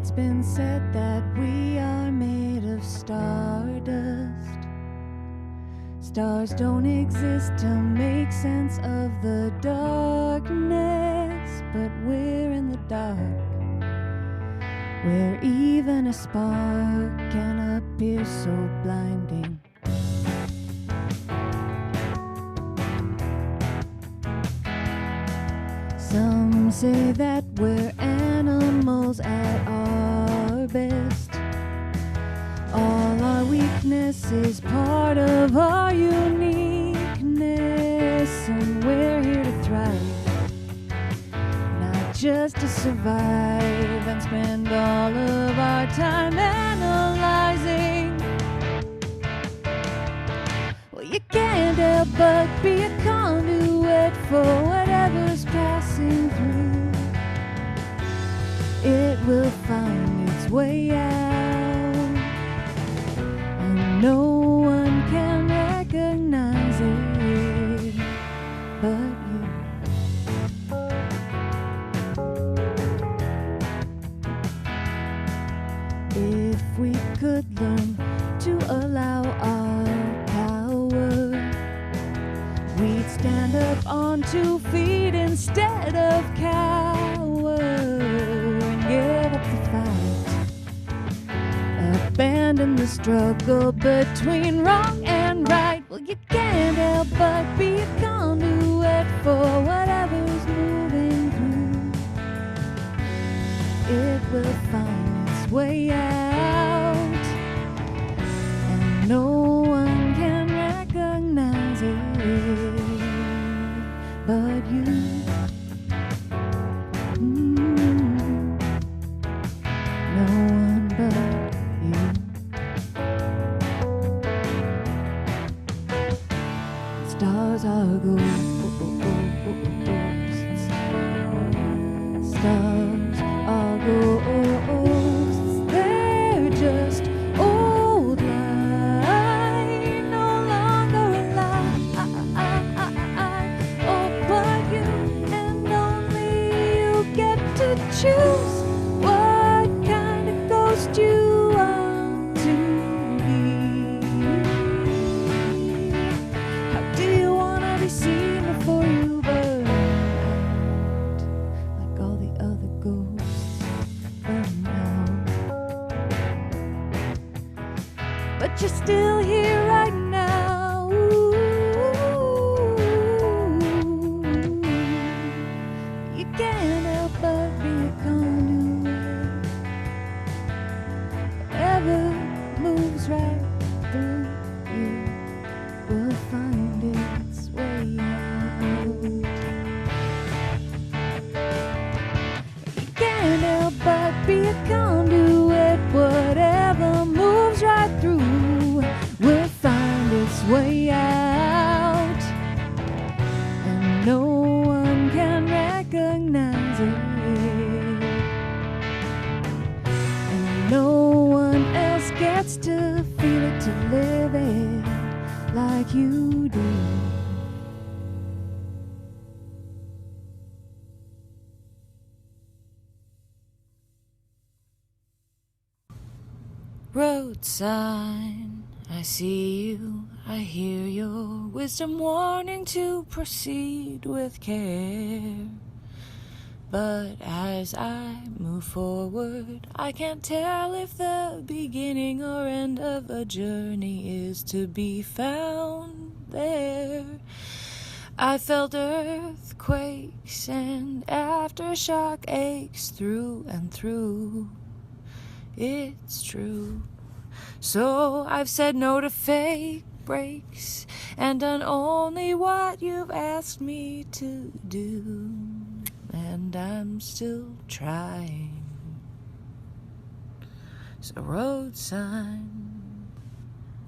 It's been said that we are made of stardust. Stars don't exist to make sense of the darkness, but we're in the dark, where even a spark can appear so blinding. Some say that we're animals at our best. All our weakness is part of our uniqueness, and we're here to thrive, not just to survive and spend all of our time analyzing. Well, you can't help but be a conduit for whatever's passing through. It will find its way out, and no one can recognize it but you. If we could learn to allow our power, we'd stand up on 2 feet instead of cower, and give up the fight, abandon the struggle between wrong and right. Well, you can't help but be a conduit for whatever's moving through. It will find its way out, and no one can recognize it but you. No one but you. Stars are ghosts. Stars are ghosts. They're just old light, no longer alive. Oh, but you and only you get to choose what kind of ghost you want to be. How do you want to be seen before you burn out, like all the other ghosts burn out? But you're still here right now. You can't help but be a conduit. Whatever moves right through you will find its way out. You can't help but be a conduit. Whatever moves right through will find its way out, and no one can recognize it, and no one else gets to feel it, to live it like you do. Road sign, I see you, I hear your wisdom warning to proceed with care. But as I move forward, I can't tell if the beginning or end of a journey is to be found there. I felt earthquakes and aftershock aches through and through. It's true. So I've said no to fake breaks and done only what you've asked me to do. And I'm still trying. So road sign,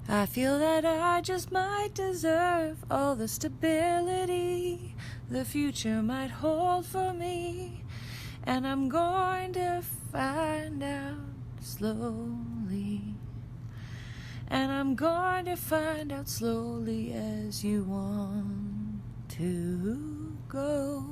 I feel that I just might deserve all the stability the future might hold for me. And I'm going to find out slowly. And I'm going to find out slowly as you want to go.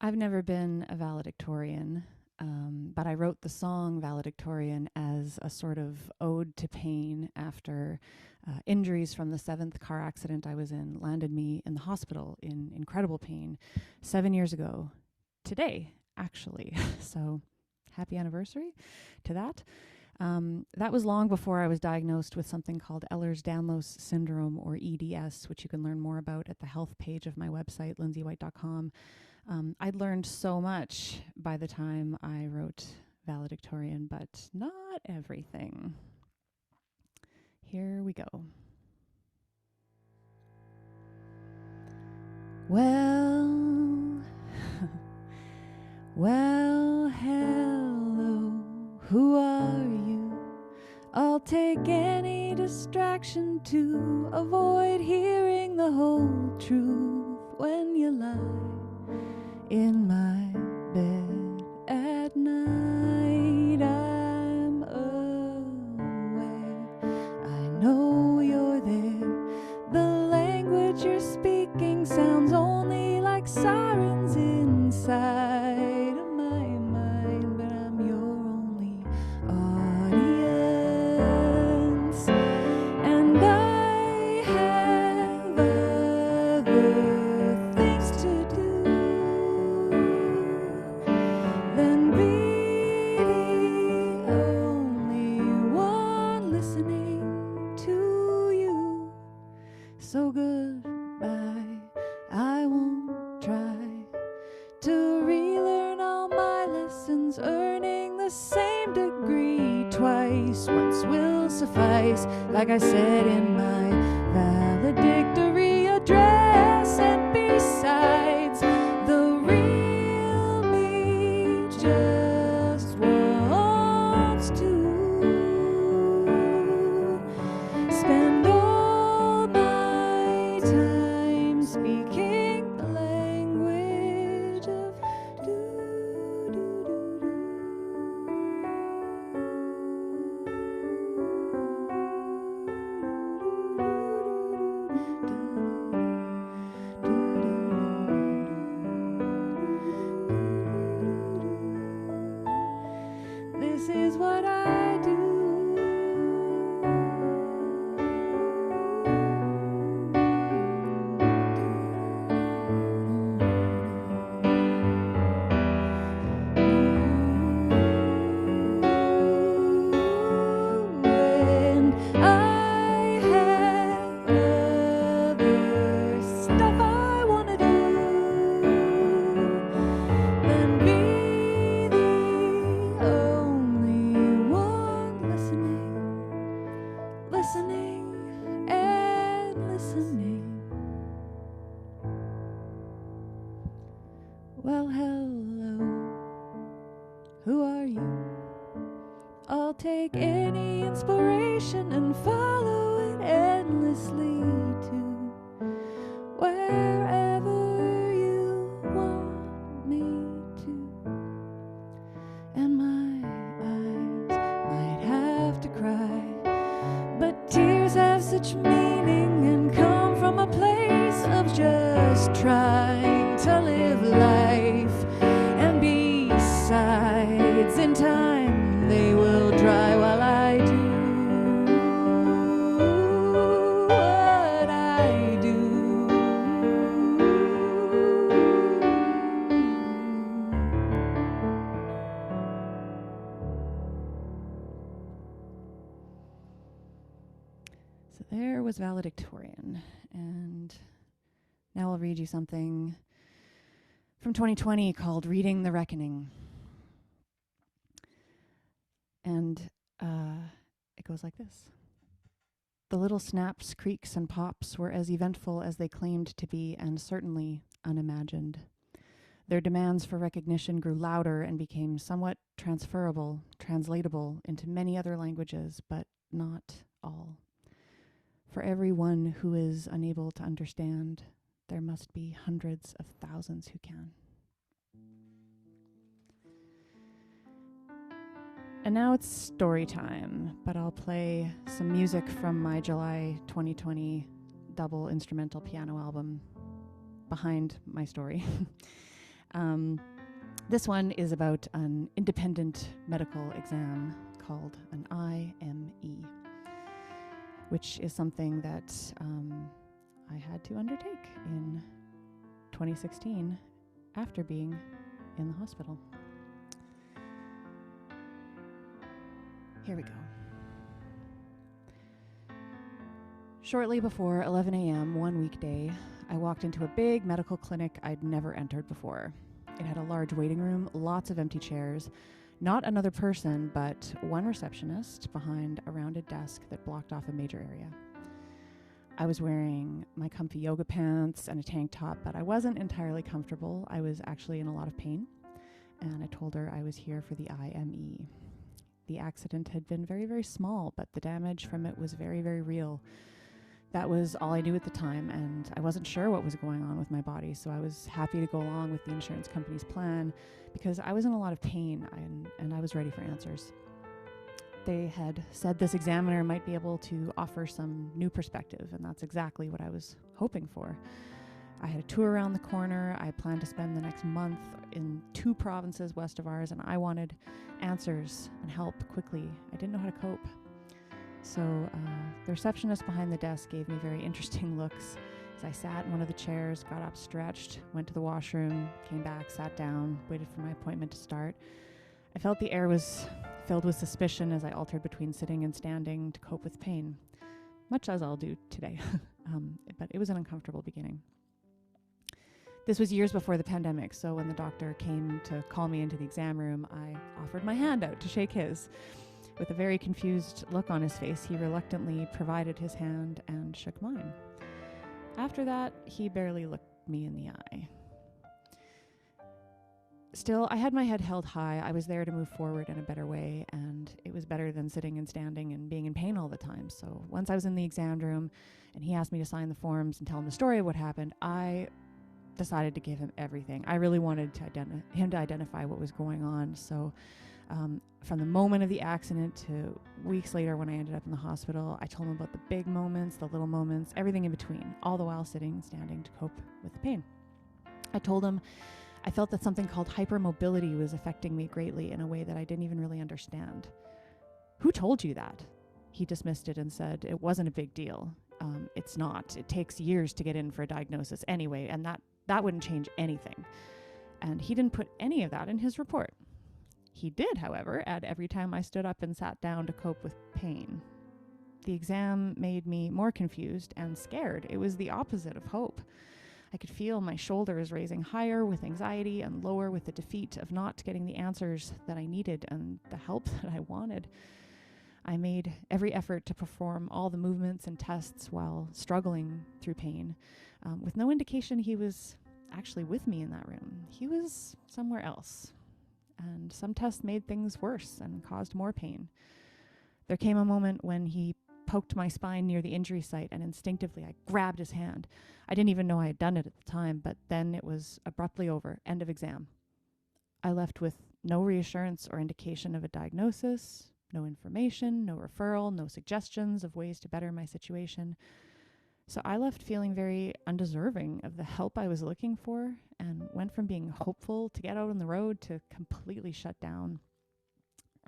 I've never been a valedictorian, but I wrote the song Valedictorian as a sort of ode to pain after injuries from the 7th car accident I was in landed me in the hospital in incredible pain 7 years ago today, actually. So happy anniversary to that. That was long before I was diagnosed with something called Ehlers-Danlos syndrome, or EDS, which you can learn more about at the health page of my website, lindseywhite.com. I'd learned so much by the time I wrote Valedictorian, but not everything. Here we go. Well, well, hello, who are you? I'll take any distraction to avoid hearing the whole truth when you lie in my bed at night. I'm aware, I know you're there. The language you're speaking sounds only like sirens inside of my mind, but I'm your only audience, and I have other things to do than be the only one listening to you. So goodbye, I won't try to relearn all my lessons. Earning the same degree twice once will suffice, like I said in my valedictory address. And besides, the real me just wants to spend all my time speaking the language of This is what I do. And I have other stuff I want to do than be the only one listening and listening. Well, hello, who are you? I'll take any inspiration and follow it endlessly to wherever you want me to. And my eyes might have to cry, but tears have such meaning and come from a place of just trying to live life. And besides, in time they will dry while I do what I do. So there was Valedictorian, and now I'll read you something from 2020 called Reading the Reckoning. And it goes like this. The little snaps, creaks, and pops were as eventful as they claimed to be, and certainly unimagined. Their demands for recognition grew louder and became somewhat transferable, translatable into many other languages, but not all. For every one who is unable to understand, there must be hundreds of thousands who can. And now it's story time, but I'll play some music from my July 2020 double instrumental piano album behind my story. This one is about an independent medical exam called an IME, which is something that I had to undertake in 2016 after being in the hospital. Here we go. Shortly before 11 a.m. one weekday, I walked into a big medical clinic I'd never entered before. It had a large waiting room, lots of empty chairs, not another person, but one receptionist behind a rounded desk that blocked off a major area. I was wearing my comfy yoga pants and a tank top, but I wasn't entirely comfortable. I was actually in a lot of pain, and I told her I was here for the IME. The accident had been very, very small, but the damage from it was very, very real. That was all I knew at the time, and I wasn't sure what was going on with my body, so I was happy to go along with the insurance company's plan because I was in a lot of pain and I was ready for answers. They had said this examiner might be able to offer some new perspective, and that's exactly what I was hoping for. I had a tour around the corner. I planned to spend the next month in 2 provinces west of ours, and I wanted answers and help quickly. I didn't know how to cope. So the receptionist behind the desk gave me very interesting looks as I sat in one of the chairs, got up, stretched, went to the washroom, came back, sat down, waited for my appointment to start. I felt the air was filled with suspicion as I altered between sitting and standing to cope with pain, much as I'll do today. But it was an uncomfortable beginning. This was years before the pandemic, so when the doctor came to call me into the exam room, I offered my hand out to shake his. With a very confused look on his face, he reluctantly provided his hand and shook mine. After that, he barely looked me in the eye. Still, I had my head held high. I was there to move forward in a better way, and it was better than sitting and standing and being in pain all the time. So once I was in the exam room and he asked me to sign the forms and tell him the story of what happened, I decided to give him everything. I really wanted him to identify what was going on. So from the moment of the accident to weeks later when I ended up in the hospital, I told him about the big moments, the little moments, everything in between, all the while sitting and standing to cope with the pain. I told him I felt that something called hypermobility was affecting me greatly in a way that I didn't even really understand. Who told you that? He dismissed it and said it wasn't a big deal. It's not. It takes years to get in for a diagnosis anyway, and that wouldn't change anything. And he didn't put any of that in his report. He did, however, add every time I stood up and sat down to cope with pain. The exam made me more confused and scared. It was the opposite of hope. I could feel my shoulders raising higher with anxiety and lower with the defeat of not getting the answers that I needed and the help that I wanted. I made every effort to perform all the movements and tests while struggling through pain, with no indication he was actually with me in that room. He was somewhere else. And some tests made things worse and caused more pain. There came a moment when he poked my spine near the injury site, and instinctively I grabbed his hand. I didn't even know I had done it at the time, but then it was abruptly over, end of exam. I left with no reassurance or indication of a diagnosis, no information, no referral, no suggestions of ways to better my situation. So I left feeling very undeserving of the help I was looking for and went from being hopeful to get out on the road to completely shut down,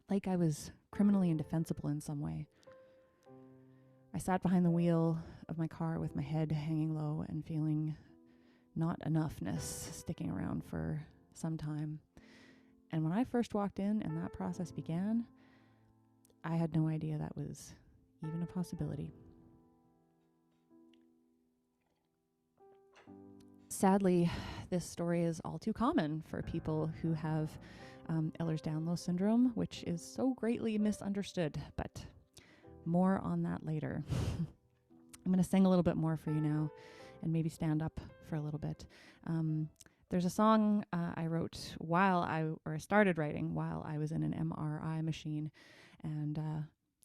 like I was criminally indefensible in some way. I sat behind the wheel of my car with my head hanging low and feeling not enoughness sticking around for some time. And when I first walked in and that process began, I had no idea that was even a possibility. Sadly, this story is all too common for people who have Ehlers-Danlos syndrome, which is so greatly misunderstood, but more on that later. I'm going to sing a little bit more for you now and maybe stand up for a little bit. There's a song I wrote started writing while I was in an MRI machine, and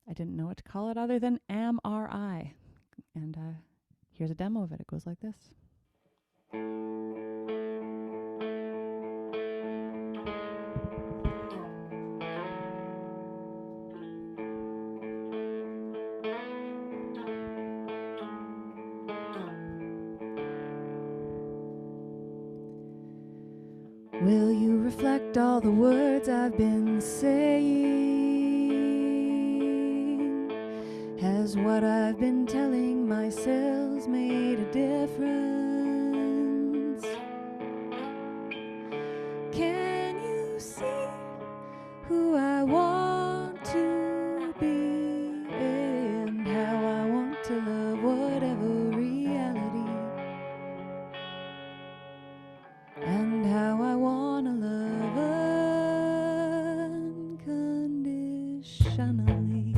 I didn't know what to call it other than MRI. And here's a demo of it. It goes like this. Will you reflect all the words I've been saying? Has what I've been telling myself made a difference? Can you see who I want to be and how I want to love whatever reality, and how I want to love unconditionally?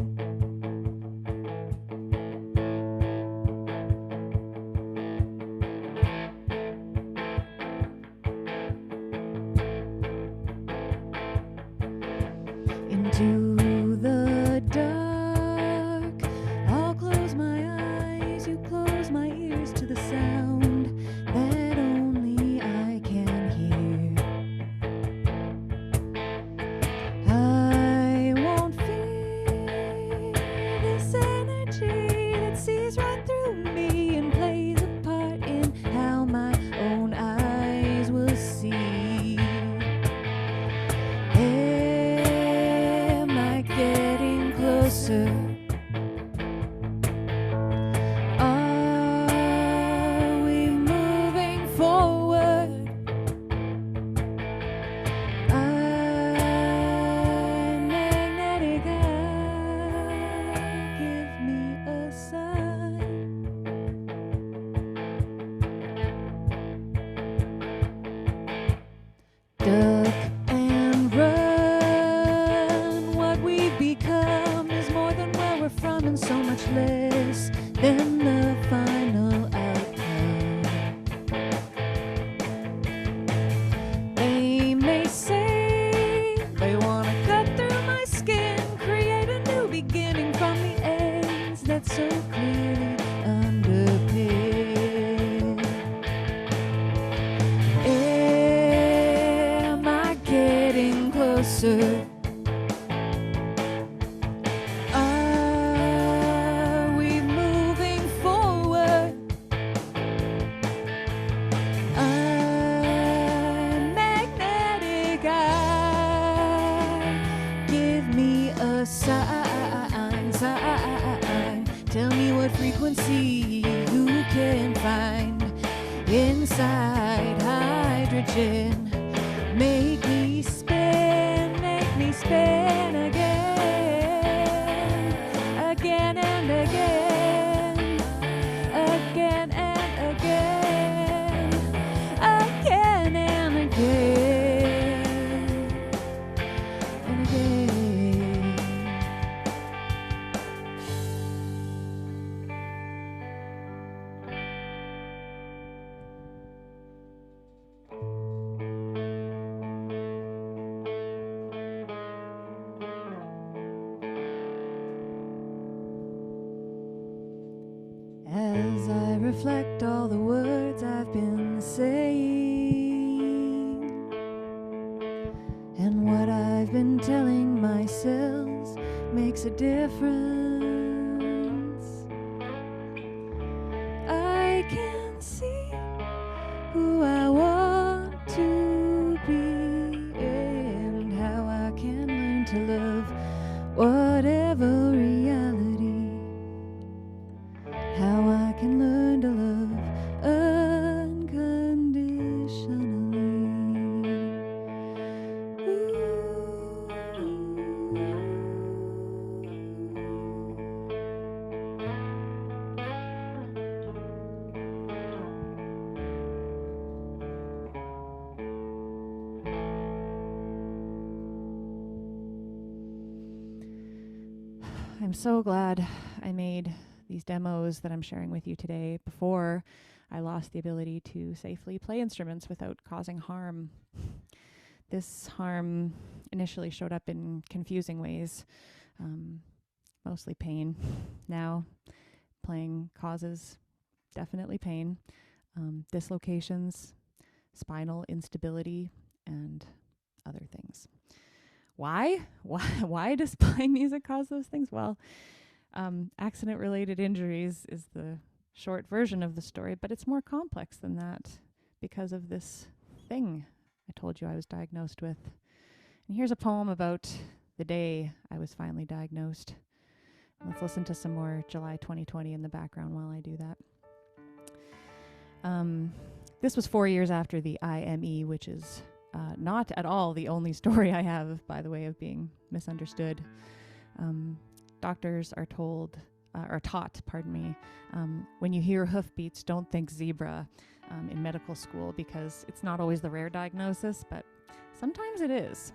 Into the dark, I'll close my eyes, you close my ears to the sound that only I can hear. I won't feel this energy that sees right through me and plays a part in how my own eyes will see. Am I getting closer? Are we moving forward? I'm magnetic. Give me a sign. Duck and run. What we've become is more than where we're from, and so much less than the final outcome. They may say they want to cut through my skin, create a new beginning from the ends that so clearly underpin. Am I getting closer? Are we moving forward? I'm magnetic. Give me a sign, sign. Tell me what frequency you can find inside hydrogen. Make me spin again, again and again, again and again, again and again, and again. As I reflect all the words I've been saying and what I've been telling myself makes a difference, I can see who I want to be and how I can learn to love whatever reality, how I can learn to love unconditionally. I'm so glad I made these demos that I'm sharing with you today before I lost the ability to safely play instruments without causing harm. This harm initially showed up in confusing ways, mostly pain. Now, playing causes definitely pain, dislocations, spinal instability, and other things. Why? Why does playing music cause those things? Well, accident-related injuries is the short version of the story, but it's more complex than that because of this thing I told you I was diagnosed with. And here's a poem about the day I was finally diagnosed. Let's listen to some more July 2020 in the background while I do that. This was 4 years after the IME, which is not at all the only story I have, by the way, of being misunderstood. Doctors are taught, when you hear hoofbeats, don't think zebra in medical school, because it's not always the rare diagnosis, but sometimes it is.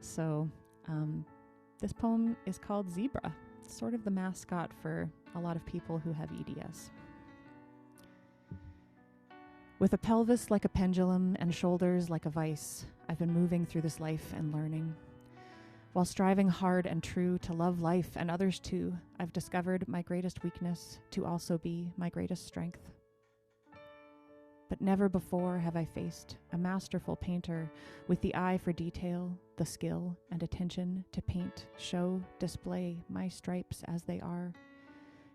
So this poem is called Zebra. It's sort of the mascot for a lot of people who have EDS. With a pelvis like a pendulum and shoulders like a vice, I've been moving through this life and learning. While striving hard and true to love life and others too, I've discovered my greatest weakness to also be my greatest strength. But never before have I faced a masterful painter with the eye for detail, the skill and attention to paint, show, display my stripes as they are,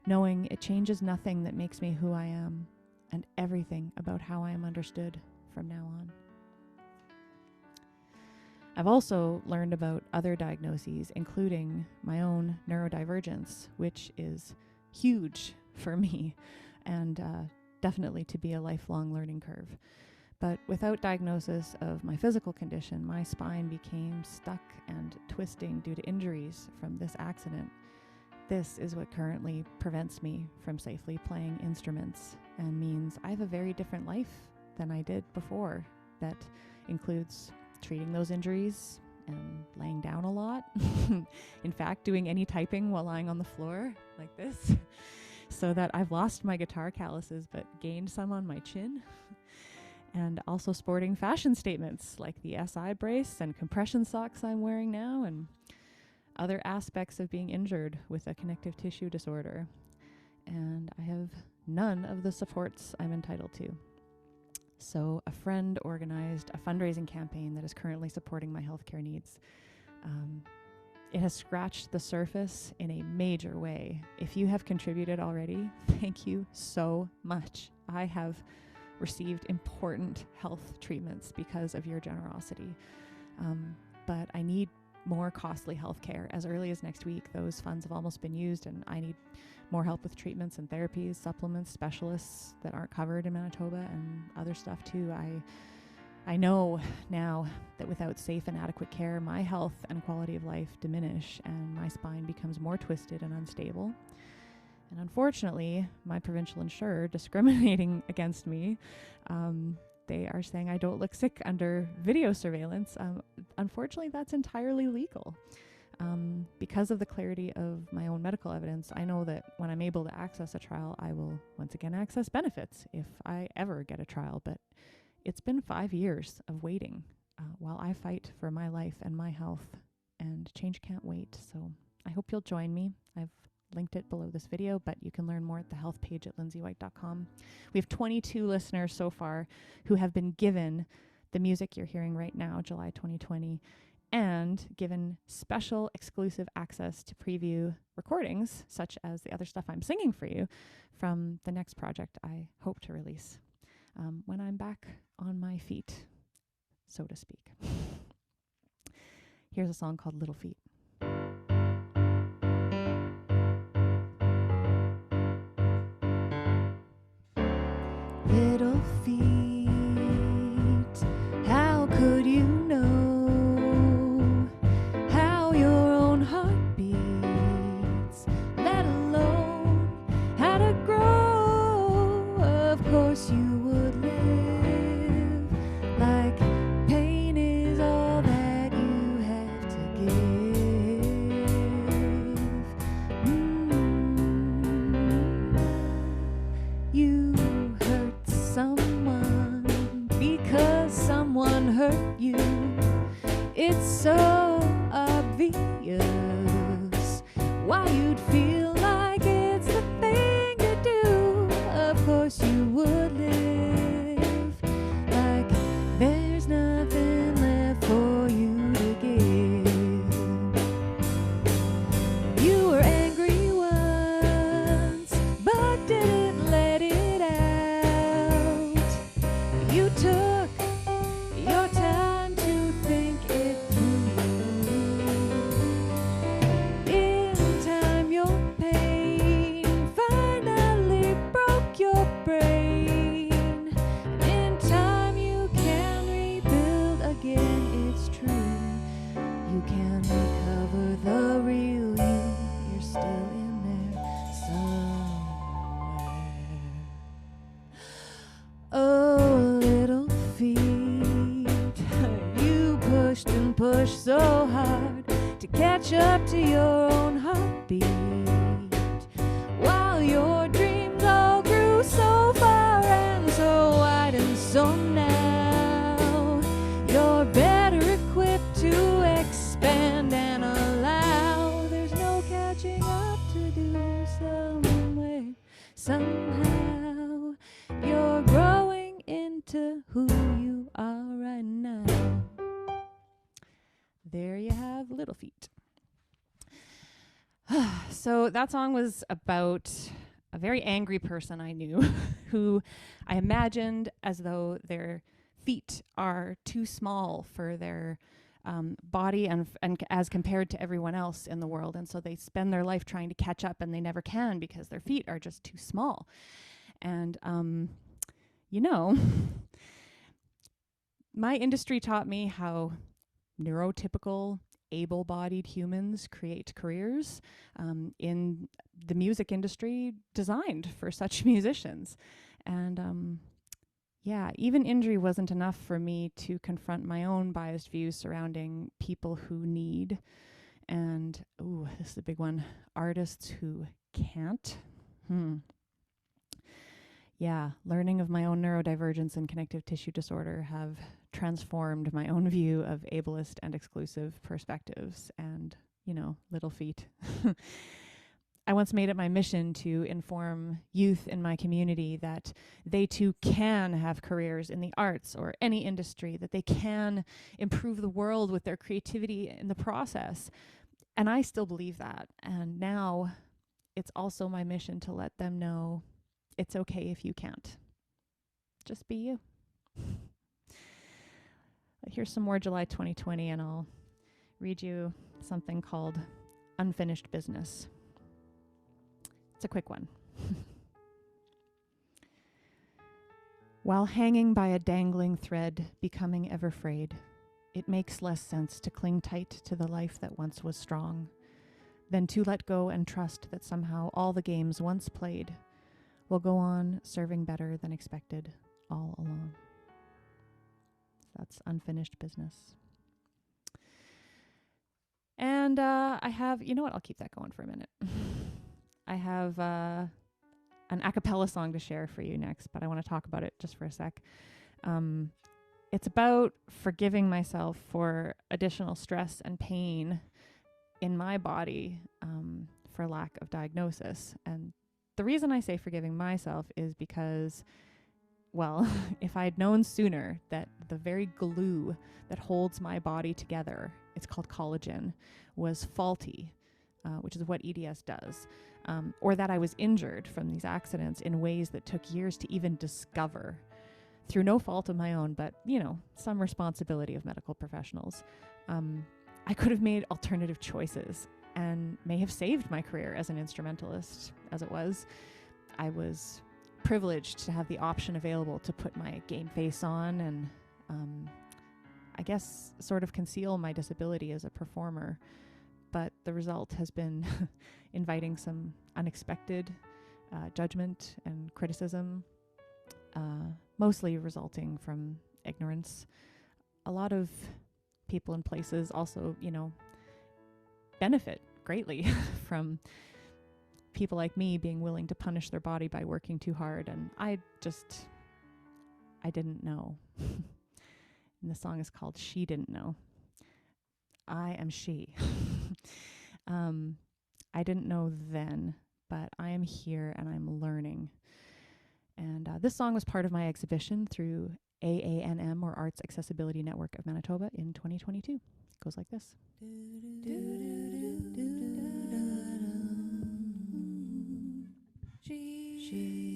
knowing it changes nothing that makes me who I am, and everything about how I am understood from now on. I've also learned about other diagnoses, including my own neurodivergence, which is huge for me, and definitely to be a lifelong learning curve. But without diagnosis of my physical condition, my spine became stuck and twisting due to injuries from this accident. This is what currently prevents me from safely playing instruments and means I have a very different life than I did before that includes treating those injuries and laying down a lot. In fact, doing any typing while lying on the floor like this, so that I've lost my guitar calluses but gained some on my chin. And also sporting fashion statements like the SI brace and compression socks I'm wearing now, and other aspects of being injured with a connective tissue disorder. And I have none of the supports I'm entitled to. So a friend organized a fundraising campaign that is currently supporting my healthcare needs. It has scratched the surface in a major way. If you have contributed already, thank you so much. I have received important health treatments because of your generosity. But I need more costly healthcare. As early as next week, those funds have almost been used, and I need more help with treatments and therapies, supplements, specialists that aren't covered in Manitoba, and other stuff too. I know now that without safe and adequate care, my health and quality of life diminish, and my spine becomes more twisted and unstable. And unfortunately, my provincial insurer discriminating against me. They are saying I don't look sick under video surveillance. Unfortunately, that's entirely legal. Because of the clarity of my own medical evidence, I know that when I'm able to access a trial, I will once again access benefits if I ever get a trial. But it's been 5 years of waiting while I fight for my life and my health, and change can't wait. So I hope you'll join me. I've linked it below this video, but you can learn more at the health page at lindseywhite.com. We have 22 listeners so far who have been given the music you're hearing right now, July 2020, and given special exclusive access to preview recordings, such as the other stuff I'm singing for you, from the next project I hope to release when I'm back on my feet, so to speak. Here's a song called Little Feet. Little feet, how could you know how your own heart beats, let alone how to grow? Of course you would live like pain is all that you have to give. You hurt someone because someone hurt you. It's so obvious why you'd feel like it's the thing to do. Of course you would live catch up to your own heartbeat. While your dreams all grew so far and so wide, and so now you're better equipped to expand and allow. There's no catching up to do somewhere, somehow. You're growing into who you are right now. There you have Little Feet. So that song was about a very angry person I knew who I imagined as though their feet are too small for their body and as compared to everyone else in the world. And so they spend their life trying to catch up, and they never can because their feet are just too small. And, my industry taught me how neurotypical, able-bodied humans create careers in the music industry designed for such musicians. And even injury wasn't enough for me to confront my own biased views surrounding people who need, and, this is a big one, artists who can't. Learning of my own neurodivergence and connective tissue disorder have transformed my own view of ableist and exclusive perspectives and, little feet. I once made it my mission to inform youth in my community that they too can have careers in the arts or any industry, that they can improve the world with their creativity in the process. And I still believe that. And now it's also my mission to let them know it's okay if you can't. Just be you. Here's some more July 2020, and I'll read you something called Unfinished Business. It's a quick one. While hanging by a dangling thread, becoming ever frayed, it makes less sense to cling tight to the life that once was strong than to let go and trust that somehow all the games once played will go on serving better than expected all along. That's Unfinished Business. And I have, I'll keep that going for a minute. I have an a cappella song to share for you next, but I want to talk about it just for a sec. It's about forgiving myself for additional stress and pain in my body for lack of diagnosis. And the reason I say forgiving myself is because, if I had known sooner that the very glue that holds my body together, it's called collagen, was faulty, which is what EDS does, or that I was injured from these accidents in ways that took years to even discover, through no fault of my own, but, some responsibility of medical professionals, I could have made alternative choices and may have saved my career as an instrumentalist. As it was, I was privileged to have the option available to put my game face on and I guess sort of conceal my disability as a performer. But the result has been inviting some unexpected judgment and criticism, mostly resulting from ignorance. A lot of people and places also, benefit greatly from people like me being willing to punish their body by working too hard. And I didn't know. And the song is called She Didn't Know. I am she. I didn't know then, but I am here and I'm learning. And this song was part of my exhibition through AANM, or Arts Accessibility Network of Manitoba, in 2022. It goes like this.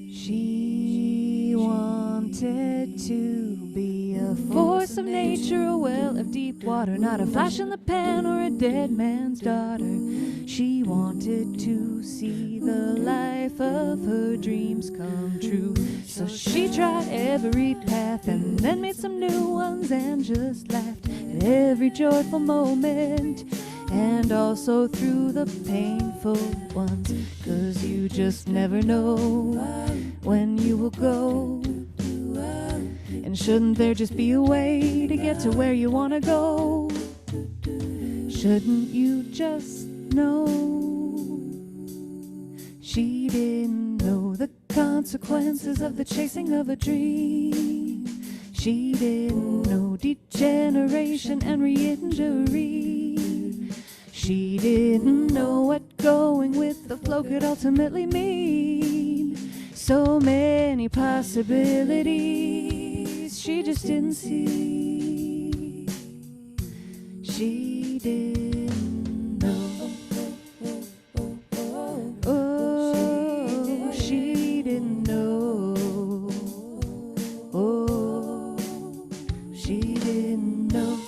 She wanted to be a force of nature, a well of deep water, not a flash in the pan or a dead man's daughter. She wanted to see the life of her dreams come true. So she tried every path and then made some new ones and just laughed at every joyful moment and also through the painful ones. 'Cause you just never know when you will go. And shouldn't there just be a way to get to where you want to go? Shouldn't you just know? She didn't know the consequences of the chasing of a dream. She didn't know degeneration and re-injury. She didn't know what going with the flow could ultimately mean. So many possibilities she just didn't see. She didn't know. Oh, she didn't know. Oh, she didn't know.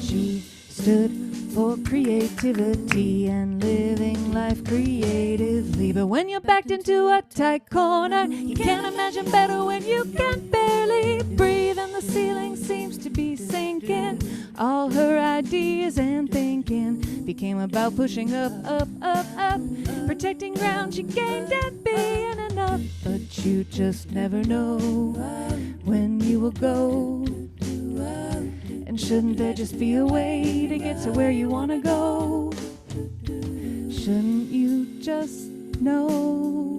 She stood for creativity and living life creatively. But when you're backed into a tight corner, you can't imagine better when you can barely breathe and the ceiling seems to be sinking. All her ideas and thinking became about pushing up, up, up, up, protecting ground she gained and being enough. But you just never know when you will go. And shouldn't there just be a way to get to where you want to go? Shouldn't you just know?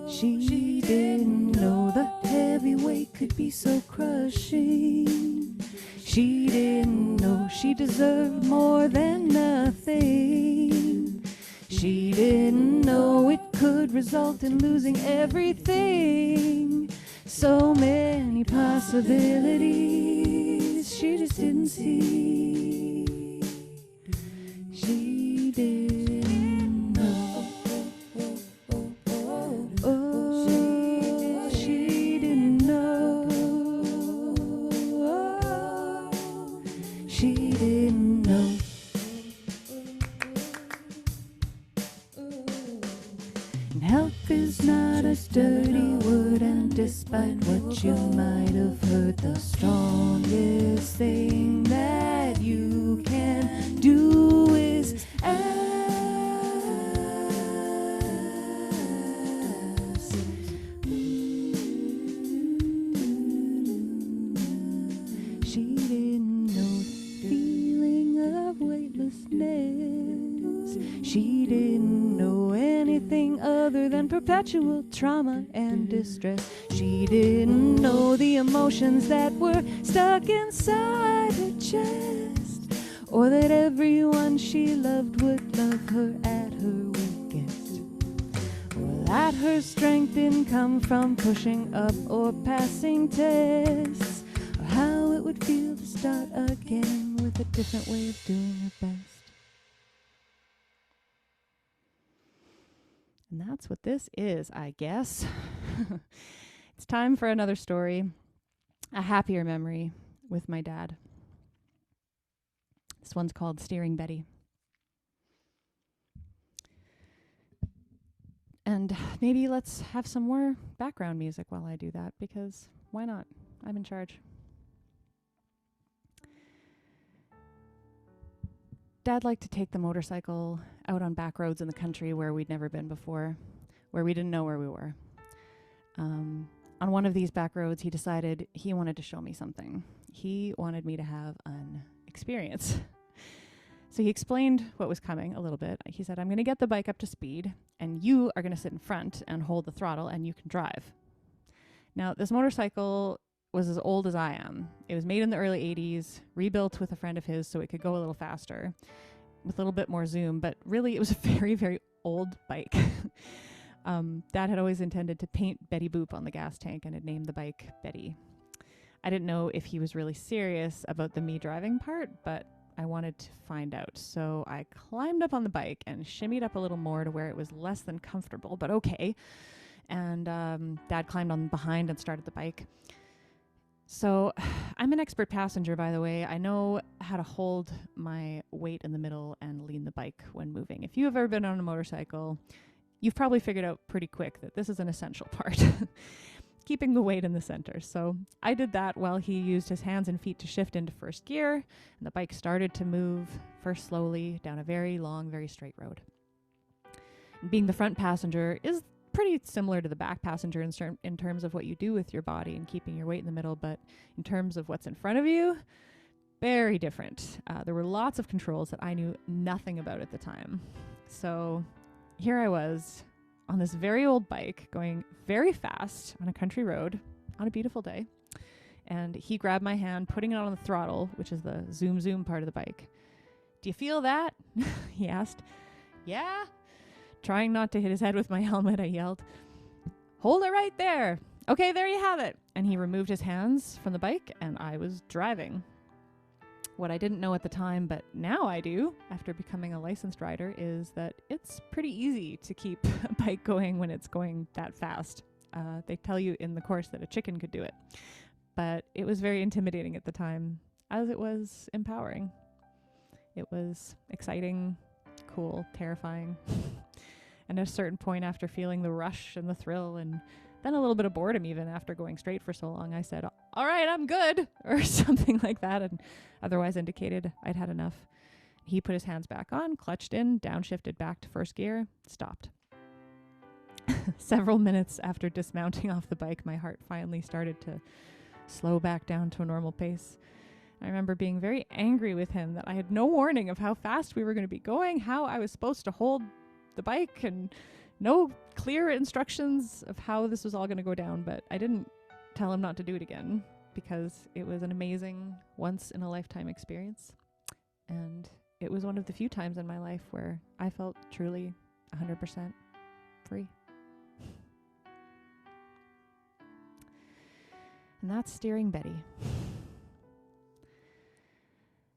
She didn't know the heavy weight could be so crushing. She didn't know she deserved more than nothing. She didn't know it could result in losing everything. So many possibilities she just didn't see. She didn't know. Oh, she didn't know. Oh, she didn't know. And help is not a dirty word, and despite what you might have heard, the strongest thing that you can do is ask. She didn't know the feeling of weightlessness. She didn't know anything other than perpetual trauma and distress. She didn't know the emotions that were stuck inside her chest, or that everyone she loved would love her at her weakest, or that her strength didn't come from pushing up or passing tests, or how it would feel to start again with a different way of doing her best. And that's what this is, I guess. It's time for another story, a happier memory with my dad. This one's called Steering Betty. And maybe let's have some more background music while I do that, because why not? I'm in charge. Dad liked to take the motorcycle out on back roads in the country where we'd never been before, where we didn't know where we were. On one of these back roads, he decided he wanted to show me something. He wanted me to have an experience. So he explained what was coming a little bit. He said, I'm going to get the bike up to speed, and you are going to sit in front and hold the throttle, and you can drive. Now, this motorcycle was as old as I am. It was made in the early 80s, rebuilt with a friend of his so it could go a little faster, with a little bit more zoom, but really it was a very, very old bike. Dad had always intended to paint Betty Boop on the gas tank and had named the bike Betty. I didn't know if he was really serious about the me driving part, but I wanted to find out. So I climbed up on the bike and shimmied up a little more to where it was less than comfortable, but okay. And Dad climbed on behind and started the bike. So I'm an expert passenger, by the way. I know how to hold my weight in the middle and lean the bike when moving. If you have ever been on a motorcycle, you've probably figured out pretty quick that this is an essential part, keeping the weight in the center. So I did that while he used his hands and feet to shift into first gear, and the bike started to move, first slowly, down a very long, very straight road. And being the front passenger is pretty similar to the back passenger in terms of what you do with your body and keeping your weight in the middle, but in terms of what's in front of you, very different. There were lots of controls that I knew nothing about at the time. So here I was on this very old bike going very fast on a country road on a beautiful day. And he grabbed my hand, putting it on the throttle, which is the zoom part of the bike. "Do you feel that?" he asked. "Yeah." Trying not to hit his head with my helmet, I yelled, "Hold it right there. Okay, there you have it." And he removed his hands from the bike, and I was driving. What I didn't know at the time, but now I do, after becoming a licensed rider, is that it's pretty easy to keep a bike going when it's going that fast. They tell you in the course that a chicken could do it. But it was very intimidating at the time, as it was empowering. It was exciting, cool, terrifying. And at a certain point, after feeling the rush and the thrill, and then a little bit of boredom even after going straight for so long, I said, "All right, I'm good," or something like that, and otherwise indicated I'd had enough. He put his hands back on, clutched in, downshifted back to first gear, stopped. Several minutes after dismounting off the bike, my heart finally started to slow back down to a normal pace. I remember being very angry with him that I had no warning of how fast we were going to be going, how I was supposed to hold the bike, and no clear instructions of how this was all going to go down. But I didn't tell him not to do it again, because it was an amazing once-in-a-lifetime experience. And it was one of the few times in my life where I felt truly 100% free. And that's Steering Betty.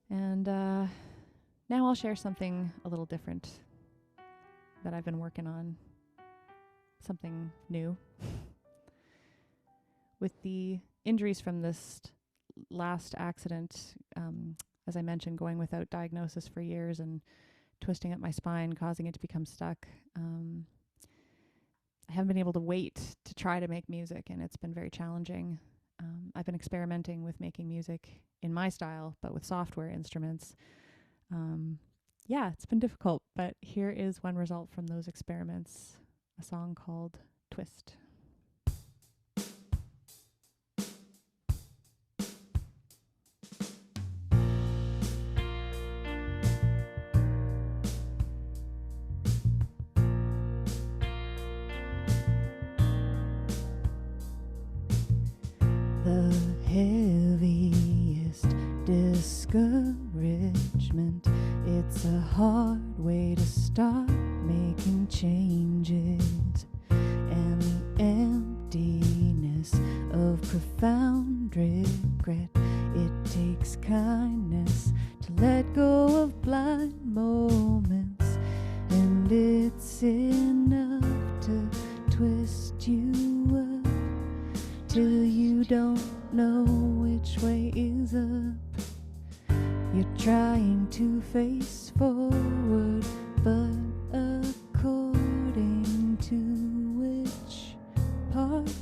And now I'll share something a little different that I've been working on, something new. With the injuries from this last accident, as I mentioned, going without diagnosis for years and twisting up my spine, causing it to become stuck, I haven't been able to wait to try to make music, and it's been very challenging. I've been experimenting with making music in my style, but with software instruments. It's been difficult, but here is one result from those experiments, a song called Twist. The heaviest discouragement, it's a hard way to start making changes, and the emptiness of profound regret, it takes kindness to let go of blind moments, and it's enough to twist you up till you don't know which way is up. You're trying to face forward, but according to which part?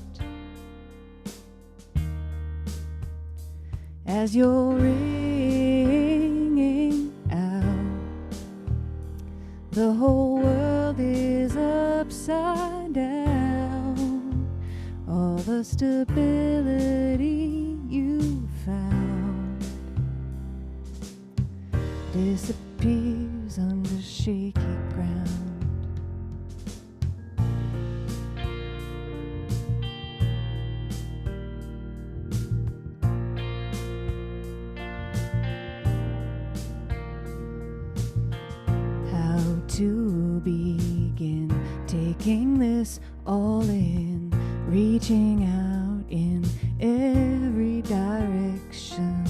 As you're ringing out, the whole world is upside down. All the stability you found disappears under shaky ground. How to begin taking this all in, reaching out in every direction.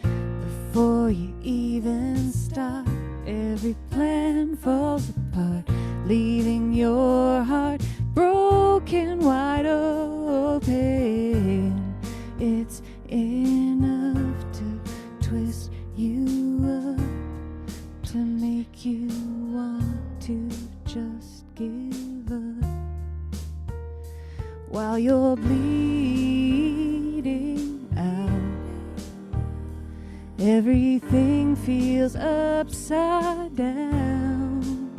Before you even start, every plan falls apart, leaving your heart broken wide open. It's enough to twist you up, to make you want to just give up. While you're bleeding out, everything feels upside down.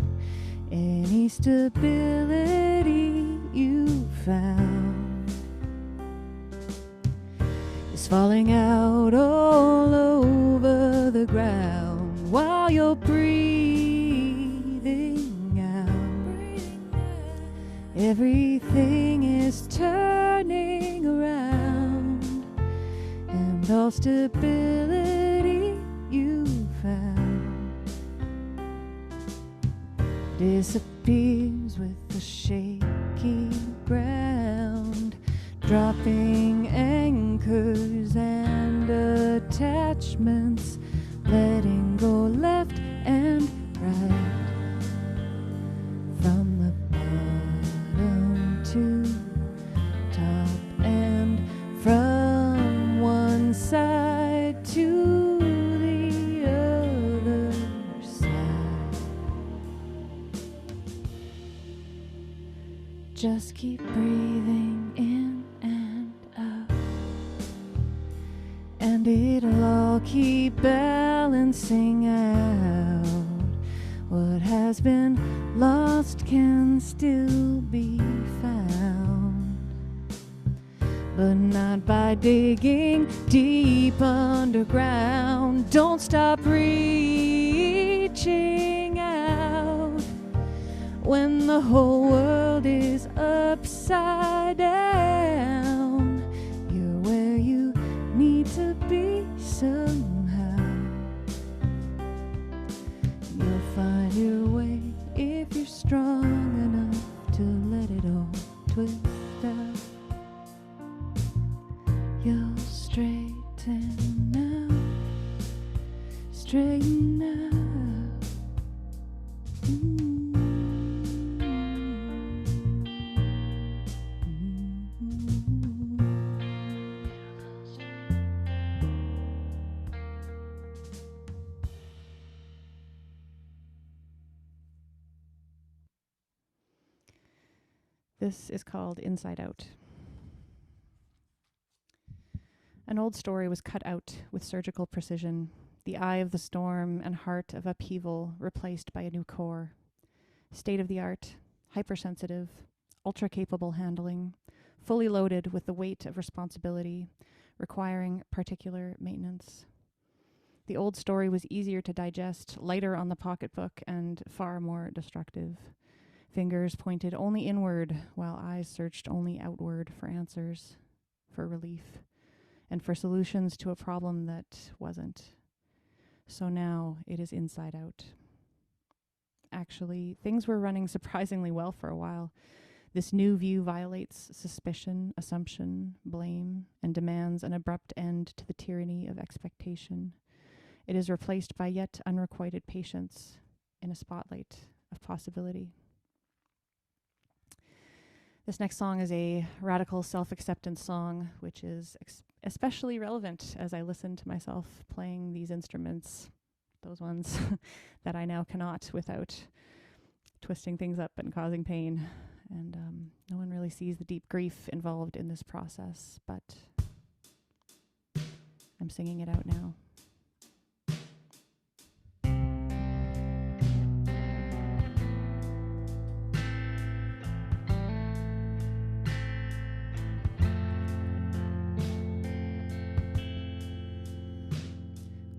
Any stability you found is falling out all over the ground while you're breathing out. Everything is turning around, and all stability you found disappears with the shaky ground, dropping anchors and attachments, letting go left and right, from the bottom to top, and from one side to the other side. Just keep breathing in and out, and it'll all keep balancing out. What has been lost can still be found, but not by digging deep underground. Don't stop reaching out when the whole world is upside down. You're where you need to be somehow. You'll find your way if you're strong enough to let it all twist out. You'll straighten out, straighten out. This is called Inside Out. An old story was cut out with surgical precision, the eye of the storm and heart of upheaval replaced by a new core. State-of-the-art, hypersensitive, ultra-capable handling, fully loaded with the weight of responsibility, requiring particular maintenance. The old story was easier to digest, lighter on the pocketbook, and far more destructive. Fingers pointed only inward, while eyes searched only outward for answers, for relief, and for solutions to a problem that wasn't. So now it is inside out. Actually, things were running surprisingly well for a while. This new view violates suspicion, assumption, blame, and demands an abrupt end to the tyranny of expectation. It is replaced by yet unrequited patience in a spotlight of possibility. This next song is a radical self-acceptance song, which is especially relevant as I listen to myself playing these instruments, those ones that I now cannot without twisting things up and causing pain. And no one really sees the deep grief involved in this process, but I'm singing it out now.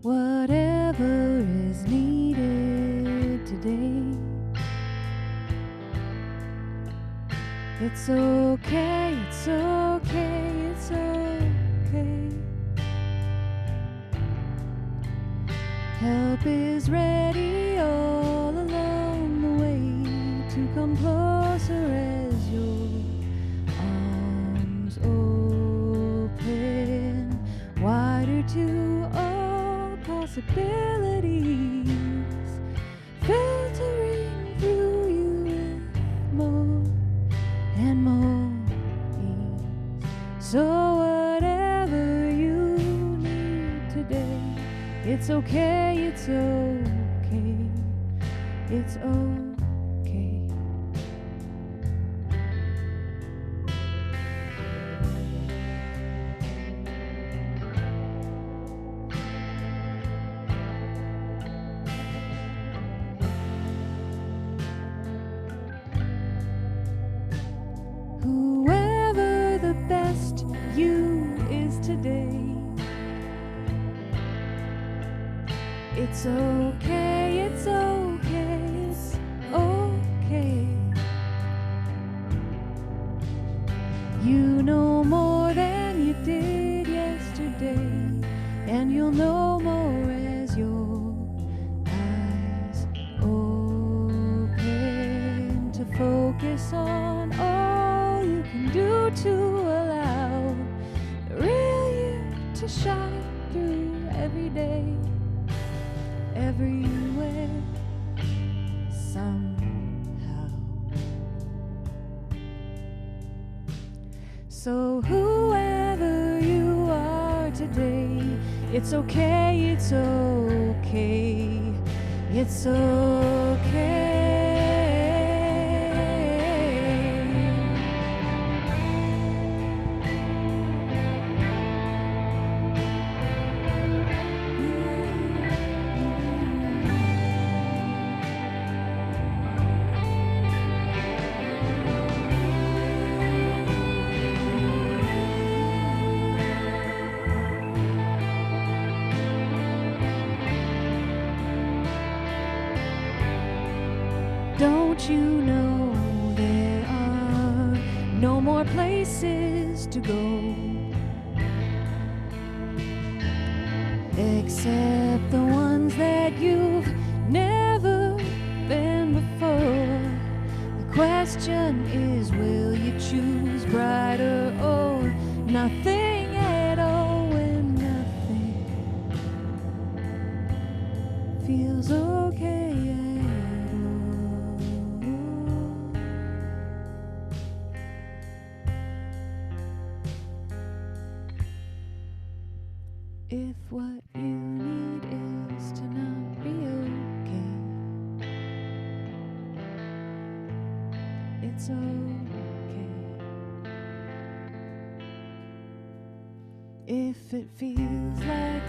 Whatever is needed today, it's okay, it's okay, it's okay. Help is ready all along the way to come closer as your arms open wider to all possibilities, filtering through you with more and more ease. So whatever you need today, it's okay, it's okay, it's okay. the best you is today. It's okay, it's okay, it's okay. You know more than you did yesterday, and you'll know more as your eyes open to focus on all you can do to allow the real you to shine through every day, everywhere, somehow. So whoever you are today, it's okay, it's okay, it's okay. Don't you know there are no more places to go except the ones that you've never been before? The question is, will you choose brighter or nothing at all when nothing feels okay? If what you need is to not be okay, it's okay. If it feels like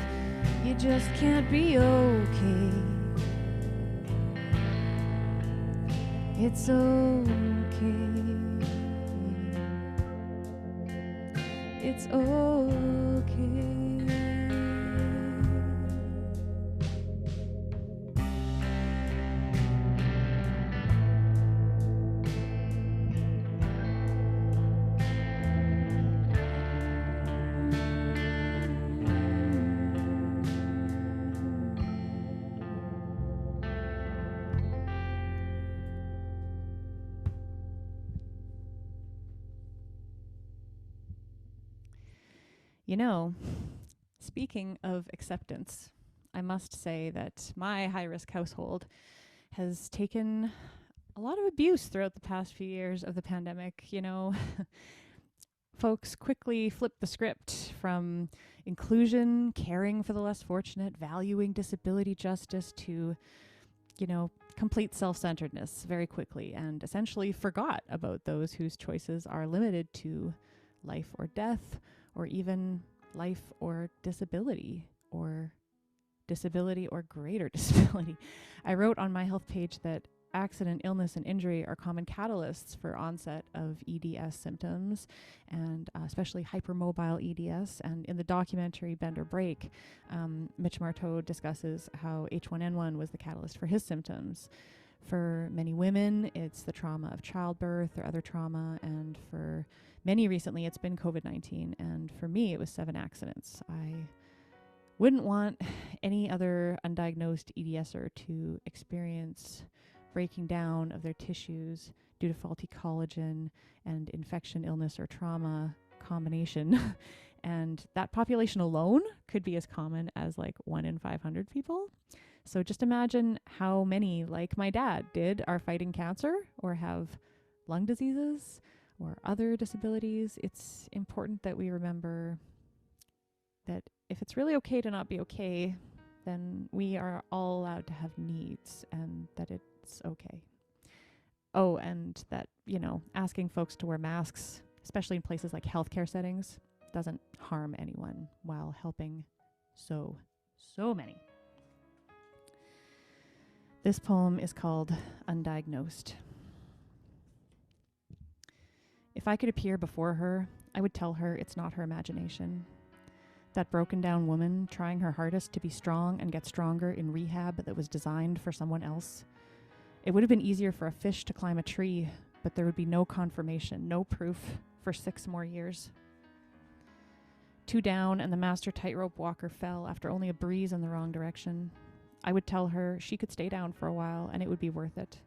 you just can't be okay, it's okay. It's okay. You know, speaking of acceptance, I must say that my high-risk household has taken a lot of abuse throughout the past few years of the pandemic. You know, folks quickly flipped the script from inclusion, caring for the less fortunate, valuing disability justice to, you know, complete self-centeredness very quickly, and essentially forgot about those whose choices are limited to life or death, or even life or disability or greater disability. I wrote on my health page that accident, illness, and injury are common catalysts for onset of EDS symptoms, and especially hypermobile EDS. And in the documentary Bend or Break, Mitch Marteau discusses how H1N1 was the catalyst for his symptoms. For many women, it's the trauma of childbirth or other trauma, and for many recently, it's been COVID-19, and for me, it was 7 accidents. I wouldn't want any other undiagnosed EDSer to experience breaking down of their tissues due to faulty collagen and infection, illness, or trauma combination. And that population alone could be as common as like 1 in 500 people. So just imagine how many, like my dad did, are fighting cancer or have lung diseases or other disabilities. It's important that we remember that if it's really okay to not be okay, then we are all allowed to have needs, and that it's okay. Oh, and that, you know, asking folks to wear masks, especially in places like healthcare settings, doesn't harm anyone while helping so many. This poem is called Undiagnosed. If I could appear before her I would tell her it's not her imagination. That broken down woman trying her hardest to be strong and get stronger in rehab that was designed for someone else. It would have been easier for a fish to climb a tree, but there would be no confirmation, no proof for 6 more years. 2 down, and the master tightrope walker fell after only a breeze in the wrong direction. I would tell her she could stay down for a while and it would be worth it.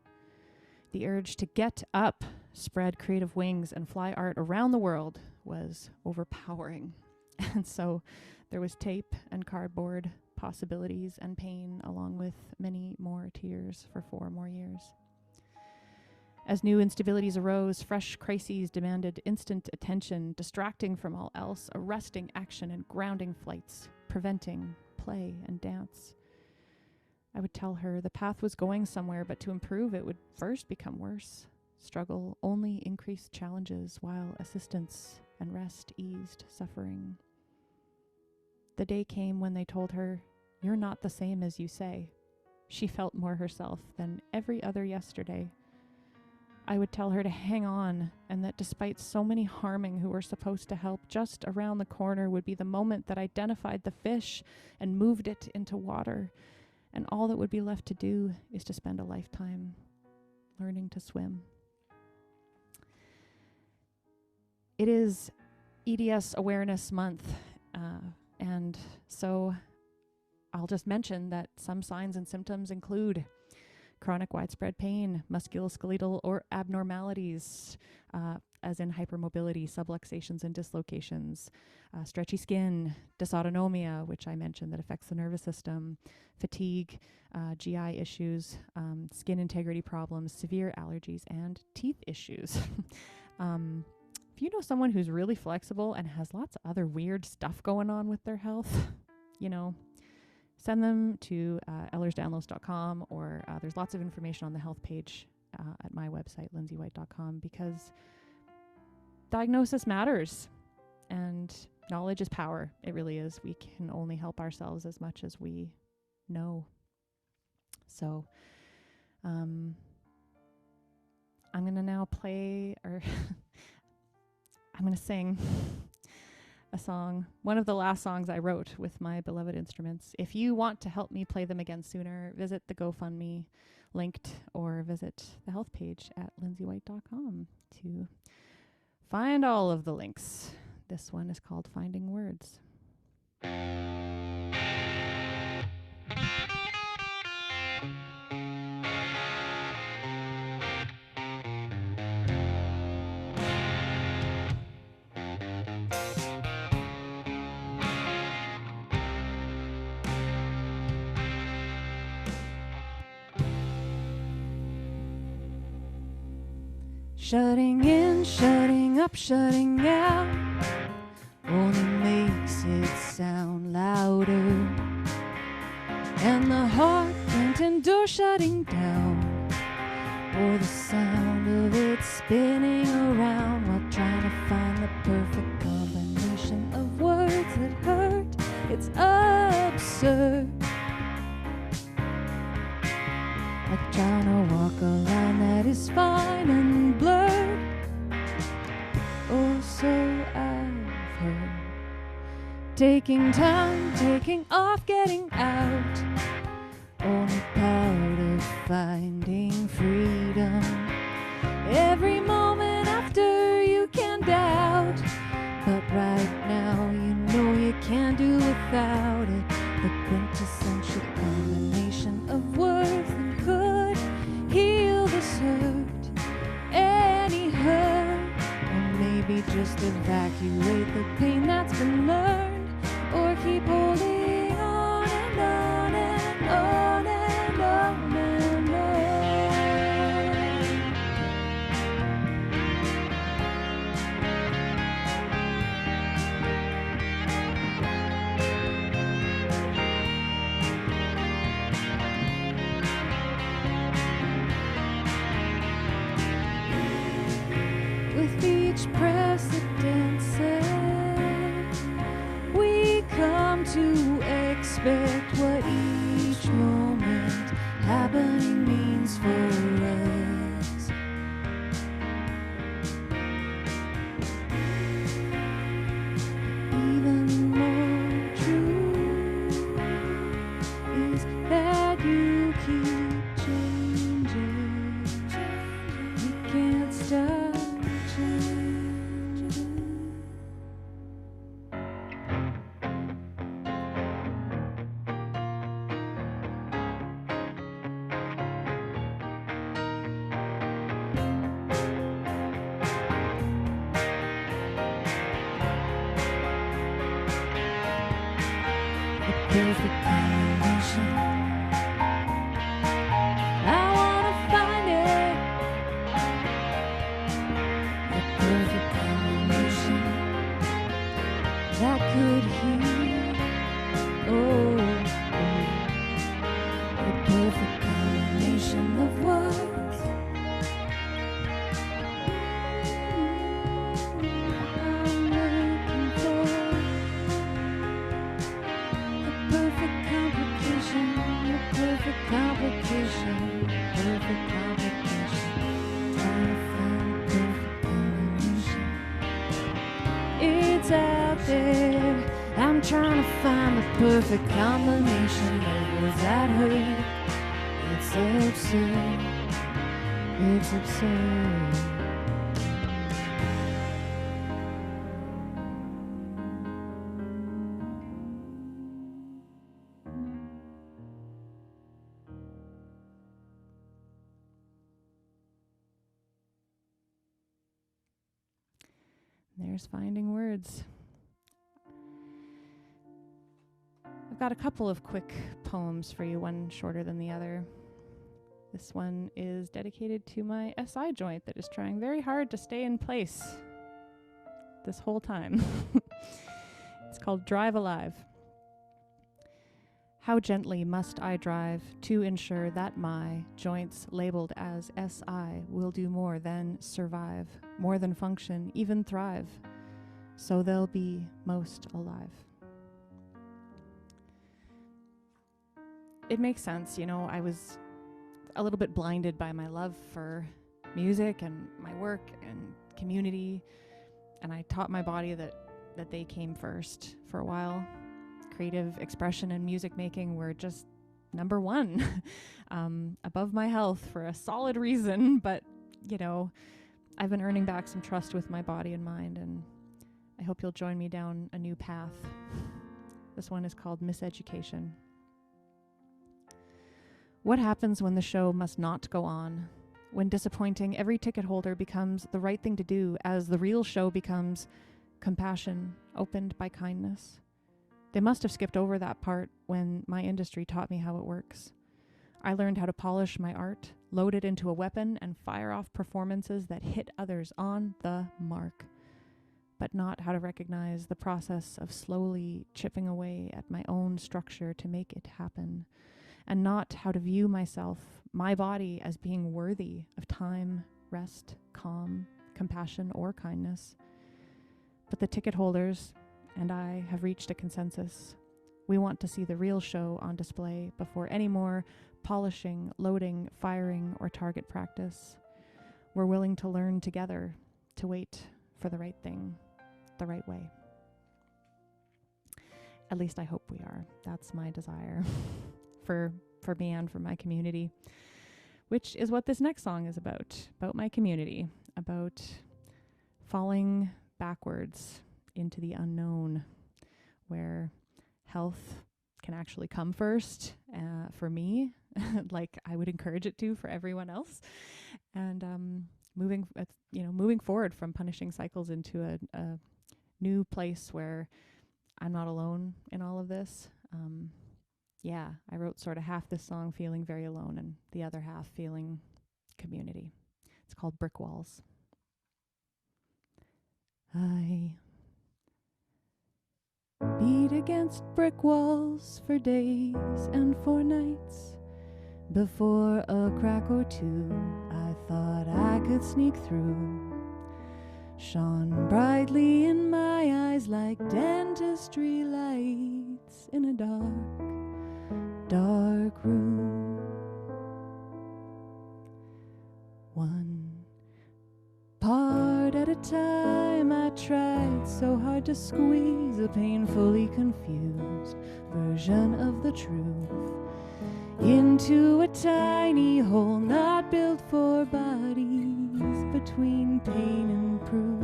The urge to get up, spread creative wings, and fly art around the world was overpowering. And so there was tape and cardboard, possibilities and pain, along with many more tears for 4 more years. As new instabilities arose, fresh crises demanded instant attention, distracting from all else, arresting action and grounding flights, preventing play and dance. I would tell her the path was going somewhere, but to improve it would first become worse. Struggle only increased challenges, while assistance and rest eased suffering. The day came when they told her, "You're not the same as you say." She felt more herself than every other yesterday. I would tell her to hang on, and that despite so many harming who were supposed to help, just around the corner would be the moment that identified the fish and moved it into water. And all that would be left to do is to spend a lifetime learning to swim. It is EDS Awareness Month, and so I'll just mention that some signs and symptoms include chronic widespread pain, musculoskeletal or abnormalities, as in hypermobility, subluxations and dislocations, stretchy skin, dysautonomia, which I mentioned that affects the nervous system, fatigue, GI issues, skin integrity problems, severe allergies, and teeth issues. If you know someone who's really flexible and has lots of other weird stuff going on with their health, send them to ellersdownloads.com, or there's lots of information on the health page at my website, lindseywhite.com, because diagnosis matters and knowledge is power. It really is. We can only help ourselves as much as we know. So I'm going to now play, or I'm going to sing a song, one of the last songs I wrote with my beloved instruments. If you want to help me play them again sooner, visit the GoFundMe linked or visit the health page at lindseywhite.com to find all of the links. This one is called Finding Words. Shutting in, shutting up, shutting out only makes it sound louder. And the heart can't endure shutting down, or the sound of it spinning around while trying to find the perfect combination of words that hurt. It's absurd. Like trying to walk a line that is fine and blurred. Or so I've heard. Taking time, taking off, getting out, only part of finding freedom. Every moment after you can doubt, but right now you know you can't do without it. The quintessential combination of words that could heal this hurt, any hurt, or maybe just evacuate the pain that's been learned, or keep holding on and on and on and on and on. With each precedent set, we come to expect what each moment happening means for us. perfect combination. I wanna find it. The perfect combination that could heal. Oh, the perfect combination of words. Complication, perfect complication, trying to find perfect combination. It's out there, I'm trying to find the perfect combination of words that hurt. It's absurd, it's absurd. There's Finding Words. I've got a couple of quick poems for you, one shorter than the other. This one is dedicated to my SI joint that is trying very hard to stay in place this whole time. It's called Drive Alive. How gently must I drive to ensure that my joints labeled as SI will do more than survive, more than function, even thrive, so they'll be most alive. It makes sense, I was a little bit blinded by my love for music and my work and community, and I taught my body that they came first for a while. Creative expression and music making were just number one, above my health for a solid reason. But, I've been earning back some trust with my body and mind, and I hope you'll join me down a new path. This one is called Miseducation. What happens when the show must not go on? When disappointing every ticket holder becomes the right thing to do, as the real show becomes compassion opened by kindness? They must have skipped over that part when my industry taught me how it works. I learned how to polish my art, load it into a weapon, and fire off performances that hit others on the mark, but not how to recognize the process of slowly chipping away at my own structure to make it happen, and not how to view myself, my body, as being worthy of time, rest, calm, compassion, or kindness. But the ticket holders and I have reached a consensus. We want to see the real show on display before any more polishing, loading, firing, or target practice. We're willing to learn together, to wait for the right thing, the right way. At least I hope we are. That's my desire for me and for my community, which is what this next song is about my community, about falling backwards into the unknown, where health can actually come first for me, like I would encourage it to for everyone else, and moving forward from punishing cycles into a new place where I'm not alone in all of this. I wrote sort of half this song feeling very alone and the other half feeling community. It's called Brick Walls. I beat against brick walls for days and for nights. Before a crack or two, I thought I could sneak through. Shone brightly in my eyes like dentistry lights in a dark, dark room. One part at a time, I tried so hard to squeeze a painfully confused version of the truth into a tiny hole not built for bodies between pain and proof.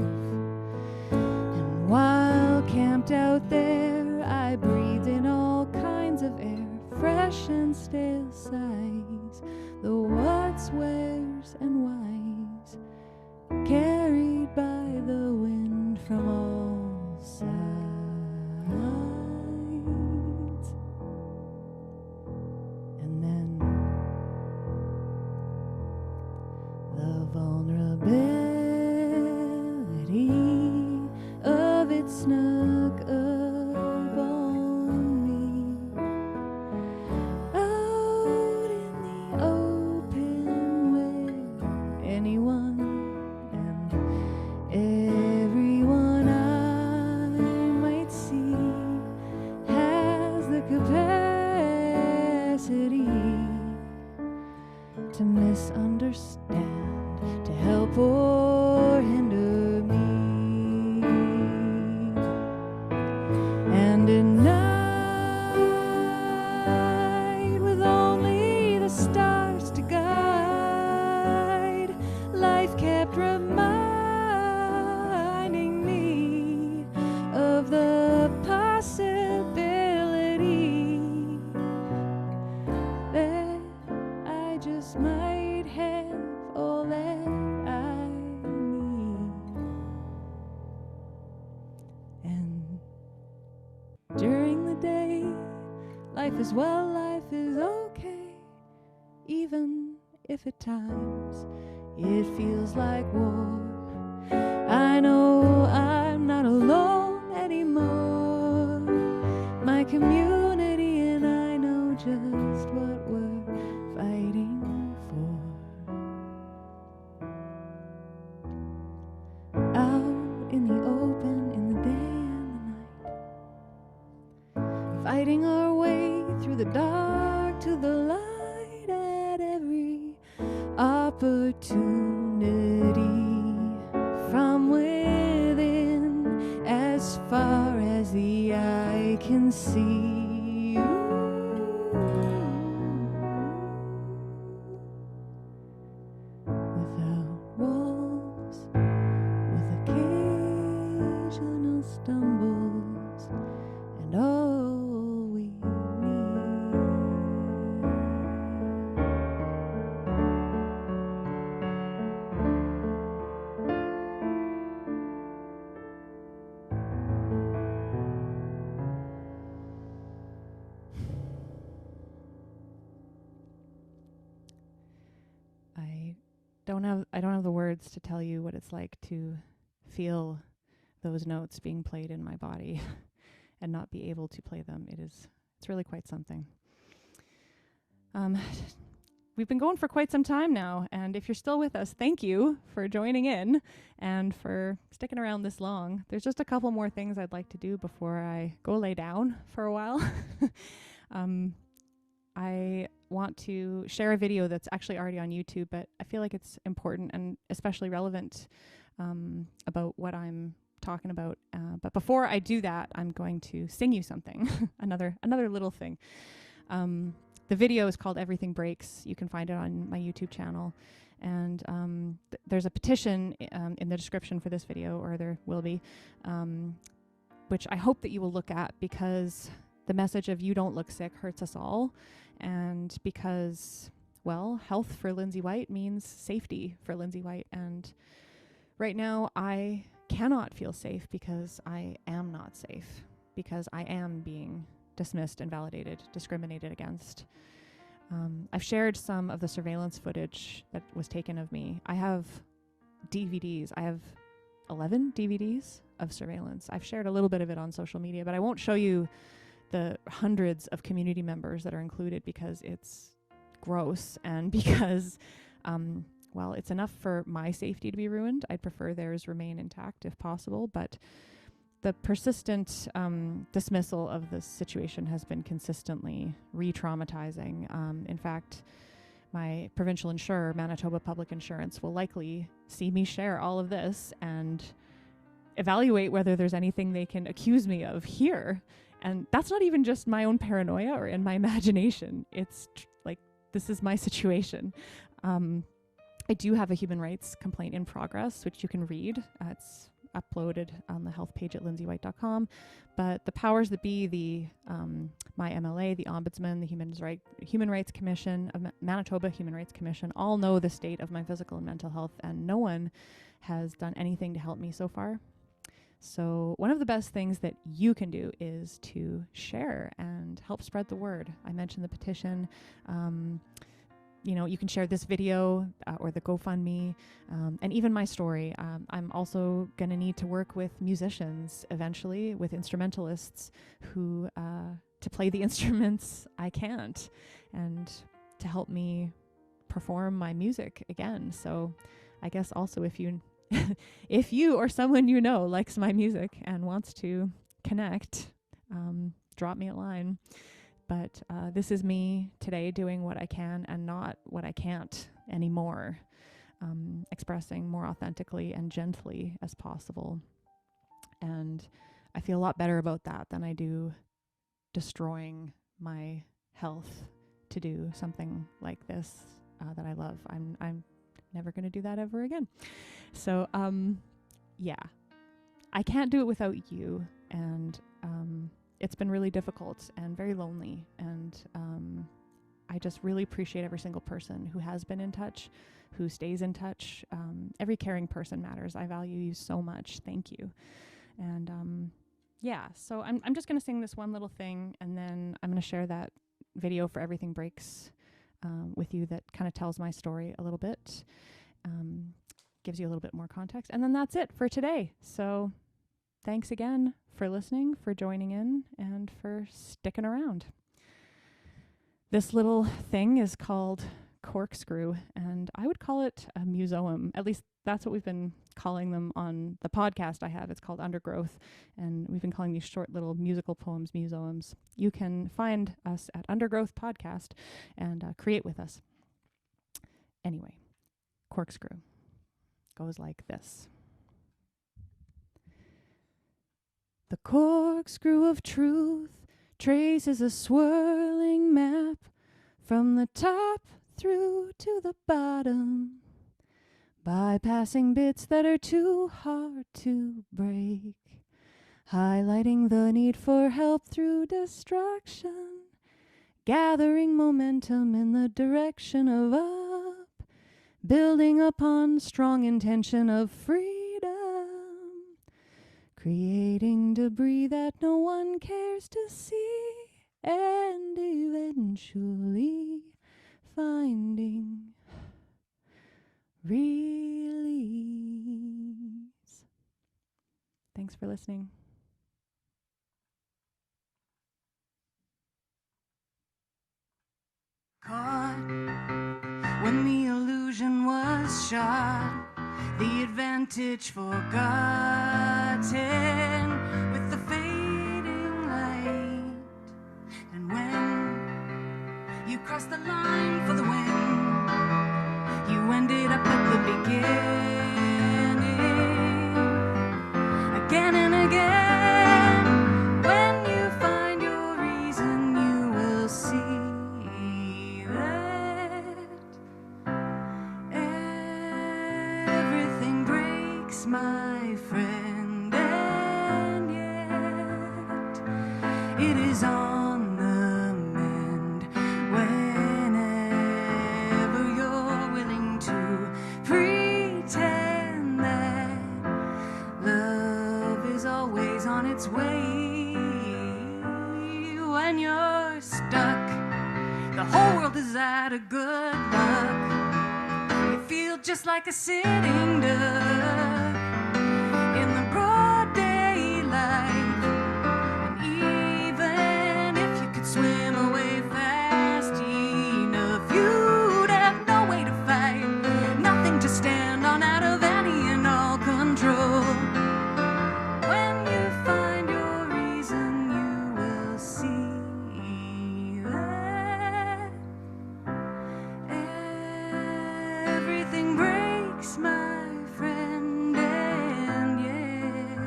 And while camped out there, I breathed in all kinds of air, fresh and stale sighs, the what's, where's, and why's, carried by the wind from all sides. hinder me. And at night, with only the stars to guide, life kept reminding me of the possibility that I just might have all that I need. And during the day, life is well, life is okay, even if at times it feels like war. I know I'm not alone anymore. My community and I know just what we're fighting for. Out in the open, in the day and the night, fighting our way through the dark to the light at every opportunity. From within, as far as the eye can see. Without walls, with occasional stumbles, and all we need. I don't have the words to tell you what it's like to feel those notes being played in my body and not be able to play them. It's really quite something. We've been going for quite some time now, and if you're still with us, thank you for joining in and for sticking around this long. There's just a couple more things I'd like to do before I go lay down for a while. I want to share a video that's actually already on YouTube, but I feel like it's important and especially relevant about what I'm talking about. But before I do that, I'm going to sing you something, another little thing. The video is called Everything Breaks. You can find it on my YouTube channel. And there's a petition in the description for this video, or there will be, which I hope that you will look at, because the message of "you don't look sick" hurts us all. And because, well, health for Lindsey White means safety for Lindsey White. And right now I cannot feel safe because I am not safe, because I am being dismissed, invalidated, discriminated against. I've shared some of the surveillance footage that was taken of me. I have DVDs. I have 11 DVDs of surveillance. I've shared a little bit of it on social media, but I won't show you the hundreds of community members that are included because it's gross and because, well, it's enough for my safety to be ruined. I'd prefer theirs remain intact if possible, but the persistent dismissal of this situation has been consistently re-traumatizing. In fact, my provincial insurer, Manitoba Public Insurance, will likely see me share all of this and evaluate whether there's anything they can accuse me of here. And that's not even just my own paranoia or in my imagination. It's like, this is my situation. I do have a human rights complaint in progress, which you can read. It's uploaded on the health page at lindseywhite.com. But the powers that be, the my MLA, the Ombudsman, the Human Rights Commission of Manitoba Human Rights Commission, all know the state of my physical and mental health, and no one has done anything to help me so far. So one of the best things that you can do is to share and help spread the word. I mentioned the petition. You can share this video or the GoFundMe, and even my story. I'm also going to need to work with musicians eventually, with instrumentalists who to play the instruments I can't, and to help me perform my music again. So I guess also if you if you or someone you know likes my music and wants to connect, drop me a line. But this is me today doing what I can and not what I can't anymore. expressing more authentically and gently as possible. And I feel a lot better about that than I do destroying my health to do something like this that I love. I'm never going to do that ever again. So, yeah, I can't do it without you. And it's been really difficult and very lonely. And I just really appreciate every single person who has been in touch, who stays in touch. Every caring person matters. I value you so much. Thank you. And yeah, so I'm just going to sing this one little thing, and then I'm going to share that video for Everything Breaks with you that kind of tells my story a little bit, gives you a little bit more context. And then that's it for today. So thanks again for listening, for joining in, and for sticking around. This little thing is called Corkscrew, and I would call it a musoem. At least that's what we've been calling them on the podcast I have. It's called Undergrowth, and we've been calling these short little musical poems musoems. You can find us at Undergrowth Podcast and create with us. Anyway, Corkscrew goes like this. The corkscrew of truth traces a swirling map from the top through to the bottom, bypassing bits that are too hard to break, highlighting the need for help through distraction, gathering momentum in the direction of up, building upon strong intention of freedom, creating debris that no one cares to see, and eventually finding release. Thanks for listening. Caught when the illusion was shot, the advantage forgotten with the fading light. And when you crossed the line for the win, you ended up at the beginning, again and again. When you find your reason, you will see that everything breaks, my friend, and yet it is on the mend whenever you're willing to pretend that love is always on its way. When you're stuck, the whole world is out of good luck. You feel just like a sitting duck in the broad daylight. And even if you could swim away fast enough, you'd have no way to fight, nothing to stand on out of any and all control. When you find your reason, you will see that everything breaks, my friend, and yet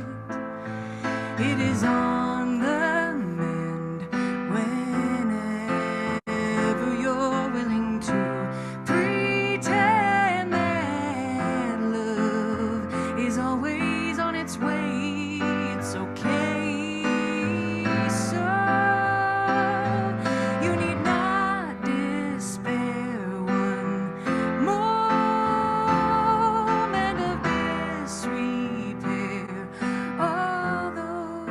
it is on the mend whenever you're willing to pretend that love is always on its way. It's okay. So you need not despair one moment of disrepair, although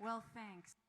Well, thanks.